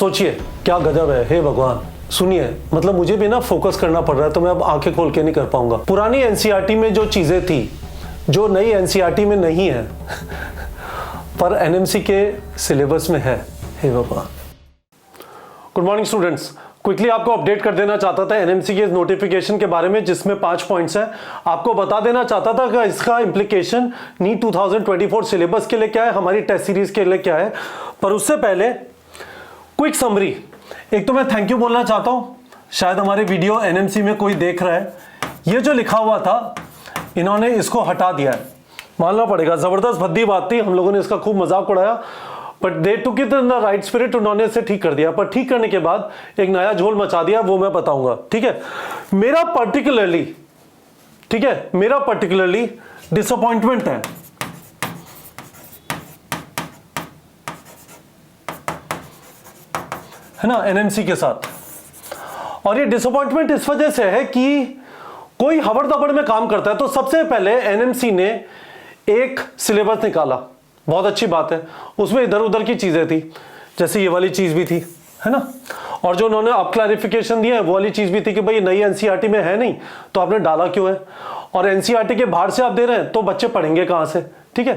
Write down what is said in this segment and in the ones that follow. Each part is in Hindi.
सोचिए क्या गजब है, हे भगवान। सुनिए, मतलब मुझे भी ना फोकस करना पड़ रहा है, तो मैं अब आंखें खोल के नहीं कर पाऊंगा। पुरानी एनसीईआरटी में जो चीजें थी, जो नई एनसीईआरटी में नहीं है पर एनएमसी के सिलेबस में है, हे भगवान। गुड मॉर्निंग स्टूडेंट्स, क्विकली आपको अपडेट कर देना चाहता था एनएमसी के नोटिफिकेशन के बारे में, जिसमें 5 पॉइंट्स हैं। आपको बता देना चाहता था कि इसका इंप्लीकेशन नीट 2024 सिलेबस के लिए क्या है, हमारी टेस्ट सीरीज के लिए क्या है। पर उससे पहले क्विक समरी, एक तो मैं थैंक यू बोलना चाहता हूं, शायद हमारे वीडियो एनएमसी में कोई देख रहा है। ये जो लिखा हुआ था इन्होंने इसको हटा दिया है, मानना पड़ेगा, जबरदस्त भद्दी बात थी, हम लोगों ने इसका खूब मजाक उड़ाया, but they took it in the right spirit, उन्होंने इसे ठीक कर दिया। पर ठीक करने के बाद एक नया झोल मचा दिया, वो मैं बताऊंगा, ठीक है। मेरा पर्टिकुलरली डिसअपॉइंटमेंट है ना एनएमसी के साथ। और ये डिसअपॉइंटमेंट इस वजह से है कि कोई हबड़ दबड़ में काम करता है। तो सबसे पहले एनएमसी ने एक सिलेबस निकाला, बहुत अच्छी बात है, उसमें इधर उधर की चीजें थी, जैसे ये वाली चीज भी थी, है ना। और जो उन्होंने अब क्लैरिफिकेशन दिया है वो वाली चीज भी थी कि भाई नई एनसीईआरटी में है नहीं तो आपने डाला क्यों है, और एनसीईआरटी के बाहर से आप दे रहे हैं तो बच्चे पढ़ेंगे कहां से, ठीक है।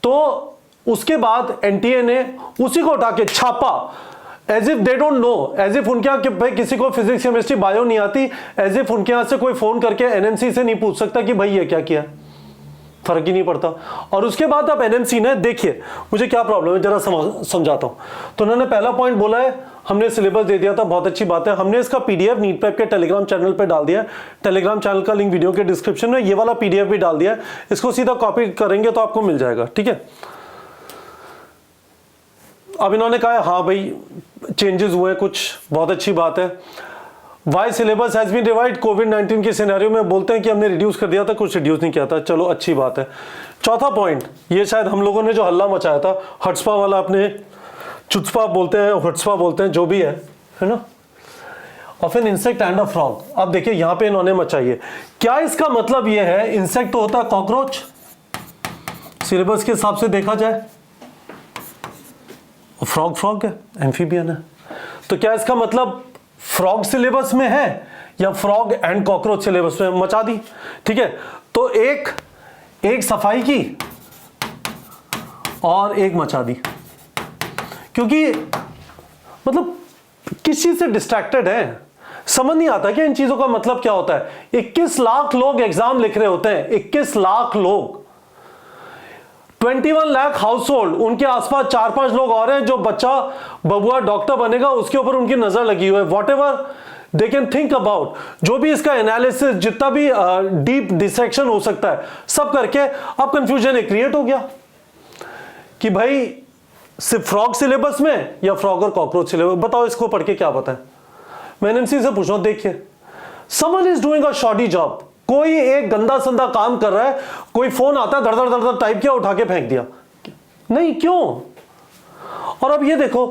तो उसके बाद एनटीए ने उसी को उठा के छापा, as if they don't know, as if उनके यहाँ भाई किसी को फिजिक्स केमिस्ट्री बायो नहीं आती, एज इफ उनके यहाँ से कोई फोन करके एनएमसी से नहीं पूछ सकता कि भाई ये क्या किया, फर्क ही नहीं पड़ता। और उसके बाद अब एनएमसी ने, देखिए मुझे क्या प्रॉब्लम है जरा समझाता हूं। तो उन्होंने पहला पॉइंट बोला है हमने सिलेबस दे दिया था, बहुत अच्छी बात है, हमने इसका पीडीएफ नीट प्रेप के टेलीग्राम चैनल पे डाल दिया है, टेलीग्राम चैनल का लिंक वीडियो के डिस्क्रिप्शन में, ये वाला पीडीएफ भी डाल दिया है, इसको सीधा कॉपी करेंगे तो आपको मिल जाएगा, ठीक है। अब इन्होंने कहा हाँ भाई चेंजेस हुए कुछ, बहुत अच्छी बात है। वाई सिलेबस हैज बीन रिवाइड, कोविड-19 के सिनेरियो में बोलते हैं कि हमने रिड्यूस कर दिया था, कुछ रिड्यूस नहीं किया था, चलो अच्छी बात है। चौथा पॉइंट, ये शायद हम लोगों ने जो हल्ला मचाया था, हट्सपा वाला, अपने चुत्सपा बोलते हैं, हट्सपा बोलते हैं, जो भी है ना, of an insect and a frog. अब देखिए यहाँ पे इन्होंने मचाई है, क्या इसका मतलब ये है, इंसेक्ट तो होता है कॉकरोच सिलेबस के हिसाब से देखा जाए, फ्रॉग है, एम्फीबियन है, तो क्या इसका मतलब फ्रॉग सिलेबस में है या फ्रॉग एंड कॉकरोच सिलेबस में, मचा दी, ठीक है। तो एक सफाई की और एक मचा दी, क्योंकि मतलब किस चीज से डिस्ट्रैक्टेड है, समझ नहीं आता कि इन चीजों का मतलब क्या होता है। 21 लाख लोग एग्जाम लिख रहे होते हैं, 21 लाख लोग, 21 लाख हाउस होल्ड, उनके आसपास 4-5 लोग और हैं जो बच्चा बबुआ डॉक्टर बनेगा उसके ऊपर उनकी नजर लगी हुई है, what ever they can think about, जो भी इसका एनालिसिस, जितना भी डीप डिसेक्शन हो सकता है, सब करके अब कंफ्यूजन एक क्रिएट हो गया कि भाई सिर्फ फ्रॉग सिलेबस में या फ्रॉग और कॉकरोच सिलेबस, बताओ इसको पढ़ के क्या पता है। मैं एनएमसी से पूछ रहा हूं, देखिए someone is doing a shoddy job, कोई एक गंदा संदा काम कर रहा है, कोई फोन आता है, धड़ धड़ धड़ धड़ टाइप किया, उठा के फेंक दिया, नहीं क्यों। और अब ये देखो,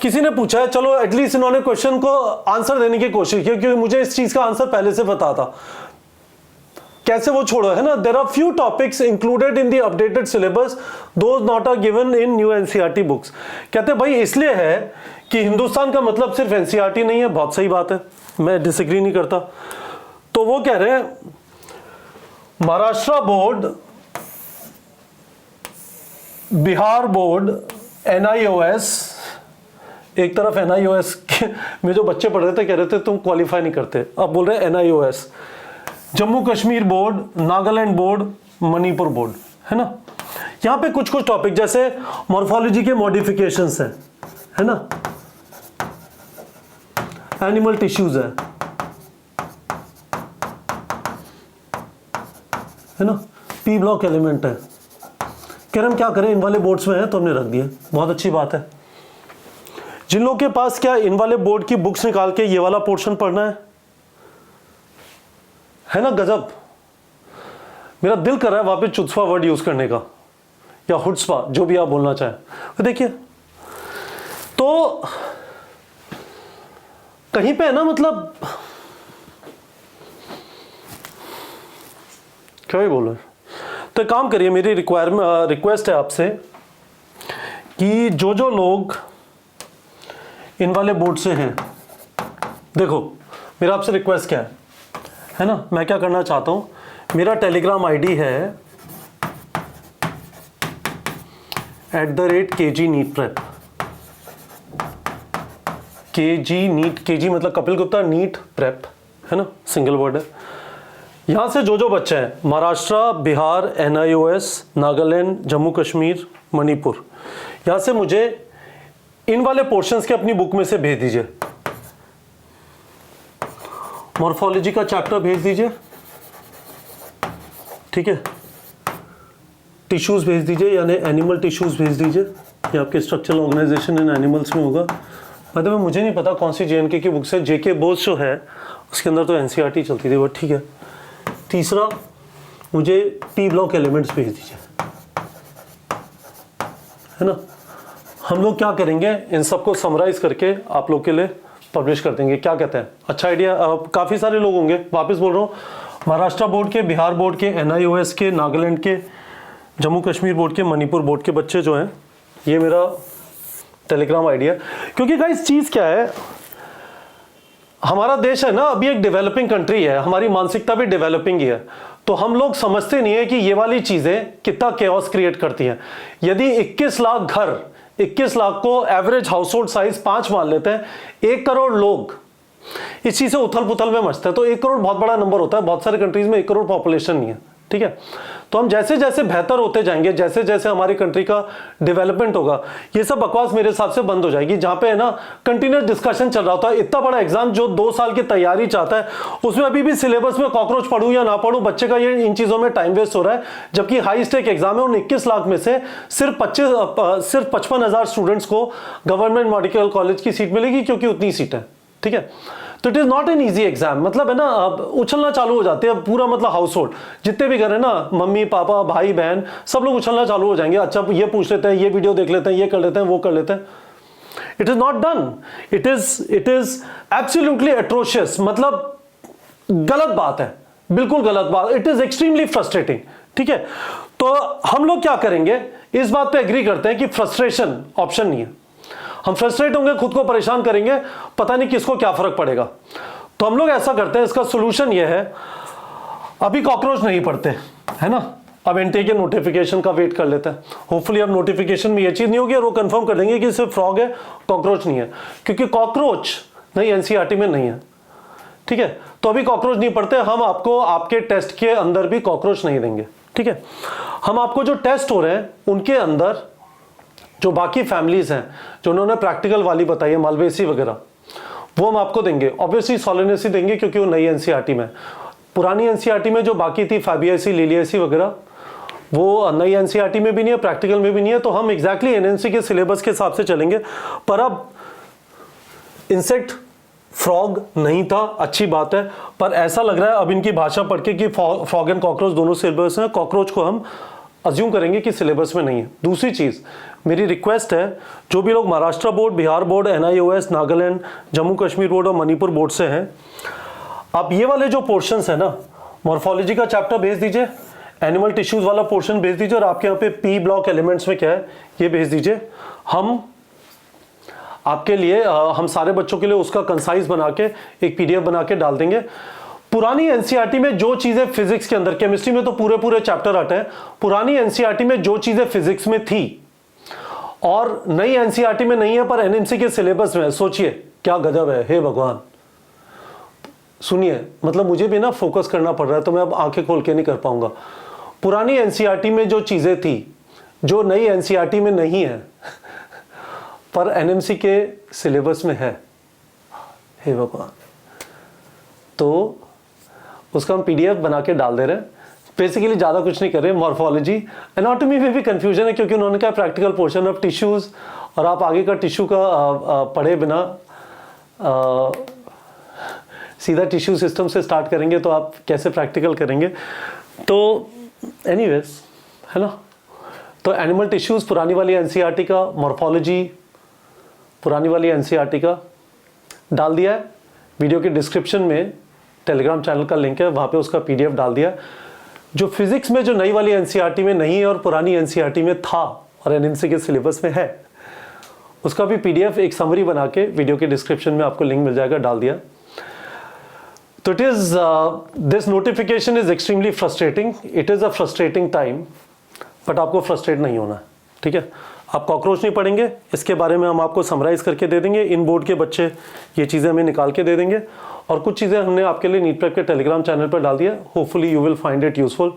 किसी ने पूछा है, चलो एटलीस्ट इन्होंने क्वेश्चन को आंसर देने की कोशिश की, क्योंकि मुझे इस चीज का आंसर पहले से पता था, कैसे वो छोड़ो, है ना। There are few topics included in the updated syllabus, those not are given in new NCERT books. कहते भाई इसलिए है कि हिंदुस्तान का मतलब सिर्फ एनसीईआरटी नहीं है, बहुत सही बात है, मैं डिसएग्री नहीं करता। तो वो कह रहे हैं Maharashtra board, Bihar board, NIOS, एक तरफ एनआईओएस में जो बच्चे पढ़ रहे थे कह रहे थे तुम क्वालिफाई नहीं करते, अब बोल रहे हैं NIOS, Jammu Kashmir board, Nagaland board, Manipur board, है ना। यहां पे कुछ कुछ टॉपिक जैसे मॉर्फोलॉजी के मॉडिफिकेशंस हैं, है ना, एनिमल टिश्यूज है ना, पी ब्लॉक एलिमेंट है, कह रहे हम क्या करें, इन वाले बोर्ड्स में है तो हमने रख दिया, बहुत अच्छी बात है। जिन लोगों के पास क्या इन वाले बोर्ड की बुक्स निकाल के ये वाला पोर्शन पढ़ना है ना, गजब। मेरा दिल कर रहा है वापस चुत्सपा वर्ड यूज करने का, या हुट्सपा, जो भी आप बोलना चाहें। तो देखिए, तो कहीं पे है ना, मतलब क्या ही बोलो। तो एक काम करिए, मेरी रिक्वेस्ट है आपसे कि जो जो लोग इन वाले बोर्ड से हैं, देखो मेरा आपसे रिक्वेस्ट क्या है ना, मैं क्या करना चाहता हूं, मेरा टेलीग्राम आईडी है @kg NEET prep, KG NEET, KG मतलब कपिल गुप्ता, नीट प्रेप है ना, सिंगल वर्ड है। यहां से जो जो बच्चे हैं महाराष्ट्र, बिहार, NIOS, नागालैंड, जम्मू कश्मीर, मणिपुर, यहां से मुझे इन वाले पोर्शंस के अपनी बुक में से भेज दीजिए। मॉर्फोलॉजी का चैप्टर भेज दीजिए, ठीक है, टिश्यूज भेज दीजिए, यानी एनिमल टिश्यूज भेज दीजिए, ये आपके स्ट्रक्चरल ऑर्गेनाइजेशन इन एनिमल्स में होगा। मतलब मुझे नहीं पता कौन सी JNK की बुक से, JK बोस जो है उसके अंदर तो NCERT चलती थी, बट ठीक है। तीसरा, मुझे P ब्लॉक एलिमेंट्स भेज दीजिए, है ना। हम लोग क्या करेंगे, इन सबको समराइज करके आप लोग के लिए पब्लिश कर देंगे, क्या कहते हैं, अच्छा आइडिया। काफ़ी सारे लोग होंगे, वापस बोल रहा हूँ, महाराष्ट्र बोर्ड के, बिहार बोर्ड के, NIOS के, नागालैंड के, जम्मू कश्मीर बोर्ड के, मणिपुर बोर्ड के बच्चे जो हैं, ये मेरा टेलीग्राम आईडी है। क्योंकि गाइस चीज़ क्या है, हमारा देश है ना अभी एक डेवलपिंग कंट्री है, हमारी मानसिकता भी डेवलपिंग ही है, तो हम लोग समझते नहीं है कि ये वाली चीज़ें कितना केओस क्रिएट करती हैं। यदि 21 लाख घर, 21 लाख को एवरेज हाउस होल्ड साइज 5 मान लेते हैं, 1 करोड़ लोग इस चीज़ से उथल पुथल में मचते हैं, तो 1 करोड़ बहुत बड़ा नंबर होता है। बहुत सारे कंट्रीज में 1 करोड़ पॉपुलेशन नहीं है, ठीक है। तो हम जैसे जैसे बेहतर होते जाएंगे, जैसे जैसे हमारी कंट्री का डेवलपमेंट होगा, ये सब बकवास मेरे हिसाब से बंद हो जाएगी। जहां पे है ना कंटिन्यूस डिस्कशन चल रहा होता है, इतना बड़ा एग्जाम जो 2 साल की तैयारी चाहता है, उसमें अभी भी सिलेबस में कॉकरोच पढ़ूं या ना पढ़ूं, बच्चे का ये इन चीजों में टाइम वेस्ट हो रहा है। जबकि हाई स्टेक एग्जाम है, उन 21 लाख में से सिर्फ 55,000 स्टूडेंट्स को गवर्नमेंट मेडिकल कॉलेज की सीट मिलेगी, क्योंकि उतनी सीट है, ठीक है। तो it is not an easy exam, मतलब है ना, अब उछलना चालू हो जाते हैं पूरा, मतलब हाउस होल्ड जितने भी घर है ना, मम्मी पापा भाई बहन सब लोग उछलना चालू हो जाएंगे। अच्छा ये पूछ लेते हैं, ये वीडियो देख लेते हैं, ये कर लेते हैं, वो कर लेते हैं। It is not done, it is absolutely atrocious, मतलब गलत बात है, बिल्कुल गलत बात। इट इज एक्सट्रीमली फ्रस्ट्रेटिंग, ठीक है। तो हम लोग क्या करेंगे, इस बात पे एग्री करते हैं कि फ्रस्ट्रेशन ऑप्शन नहीं है। हम फ्रस्ट्रेट होंगे, खुद को परेशान करेंगे, पता नहीं किसको क्या फर्क पड़ेगा। तो हम लोग ऐसा करते हैं, इसका सोल्यूशन ये है, अभी कॉकरोच नहीं पड़ते, है ना, अब एनटीए के नोटिफिकेशन का वेट कर लेते हैं। होपफुली अब नोटिफिकेशन में ये चीज नहीं होगी और वो कंफर्म कर देंगे कि सिर्फ फ्रॉग है, कॉकरोच नहीं है, क्योंकि कॉकरोच नहीं NCERT में नहीं है, ठीक है। तो अभी कॉकरोच नहीं पड़ते, हम आपको आपके टेस्ट के अंदर भी कॉकरोच नहीं देंगे, ठीक है। हम आपको जो टेस्ट हो रहे हैं उनके अंदर जो बाकी फैमिलीज हैं, जो उन्होंने प्रैक्टिकल वाली बताई है, मालवेसी वगैरह, वो हम आपको देंगे। ऑब्वियसली सोलेनेसी देंगे क्योंकि वो नई NCERT में। पुरानी NCERT में जो बाकी थी फैबियासी, लिलियासी वगैरह, वो नई NCERT में भी नहीं है, प्रैक्टिकल में भी नहीं है। तो हम एग्जैक्टली NNC के सिलेबस के हिसाब से चलेंगे। पर अब इंसेक्ट फ्रॉग नहीं था, अच्छी बात है, पर ऐसा लग रहा है अब इनकी भाषा पढ़ के कि फ्रॉग एंड कॉकरोच दोनों सिलेबस में, कॉकरोच को हम अज्यूम करेंगे कि सिलेबस में नहीं है। दूसरी चीज़ मेरी रिक्वेस्ट है, जो भी लोग Maharashtra board, Bihar board, NIOS, Nagaland, Jammu Kashmir board और मणिपुर बोर्ड से हैं, आप ये वाले जो पोर्शंस है ना, मॉर्फोलॉजी का चैप्टर भेज दीजिए, एनिमल टिश्यूज वाला पोर्शन भेज दीजिए, और आपके यहाँ पे P ब्लॉक एलिमेंट्स में क्या है ये भेज दीजिए। हम आपके लिए हम सारे बच्चों के लिए उसका कंसाइज बना के एक PDF बना के डाल देंगे। पुरानी NCERT में जो चीजें फिजिक्स के अंदर, केमिस्ट्री में तो पूरे पूरे चैप्टर आते हैं, पुरानी NCERT में जो चीजें फिजिक्स में थी और नई NCERT में नहीं है पर NMC के सिलेबस में है, सोचिए क्या गजब है, हे भगवान। सुनिए, मतलब मुझे भी ना फोकस करना पड़ रहा है, तो मैं अब आंखें खोल के नहीं कर पाऊंगा। पुरानी NCERT में जो चीजें थी, जो नई NCERT में नहीं है पर NMC के सिलेबस में है, हे भगवान। तो उसका हम PDF बना के डाल दे रहे हैं। बेसिकली ज़्यादा कुछ नहीं कर रहे। मॉर्फोलॉजी, एनाटॉमी में भी कंफ्यूजन है क्योंकि उन्होंने कहा प्रैक्टिकल पोर्शन ऑफ टिश्यूज़, और आप आगे का टिश्यू का पढ़े बिना सीधा टिश्यू सिस्टम से स्टार्ट करेंगे तो आप कैसे प्रैक्टिकल करेंगे। तो एनीवेज, है ना। तो एनिमल टिश्यूज़ पुरानी वाली NCERT का, मॉर्फोलॉजी पुरानी वाली NCERT का डाल दिया है। वीडियो के डिस्क्रिप्शन में टेलीग्राम चैनल का लिंक है, वहाँ पे उसका PDF डाल दिया। जो फिजिक्स में जो नई वाली NCERT में नहीं है और पुरानी NCERT में था और NMC के सिलेबस में है, उसका भी PDF एक समरी बना के वीडियो के डिस्क्रिप्शन में आपको लिंक मिल जाएगा, डाल दिया। तो it is this notification is extremely frustrating, it is a frustrating time, but आपको फ्रस्ट्रेट नहीं होना, ठीक है। आप कॉकरोच नहीं पड़ेंगे, इसके बारे में हम आपको समराइज करके दे देंगे, इन बोर्ड के बच्चे ये चीज़ें हमें निकाल के दे देंगे, और कुछ चीज़ें हमने आपके लिए नीट प्रेप के टेलीग्राम चैनल पर डाल दिया। Hopefully you will find it useful.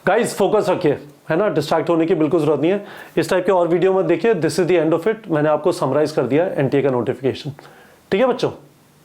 Guys focus रखिए, है ना, डिस्ट्रैक्ट होने की बिल्कुल जरूरत नहीं है। इस टाइप के और वीडियो मत देखिए, this is the end of it. मैंने आपको समराइज कर दिया NTA का नोटिफिकेशन, ठीक है बच्चों।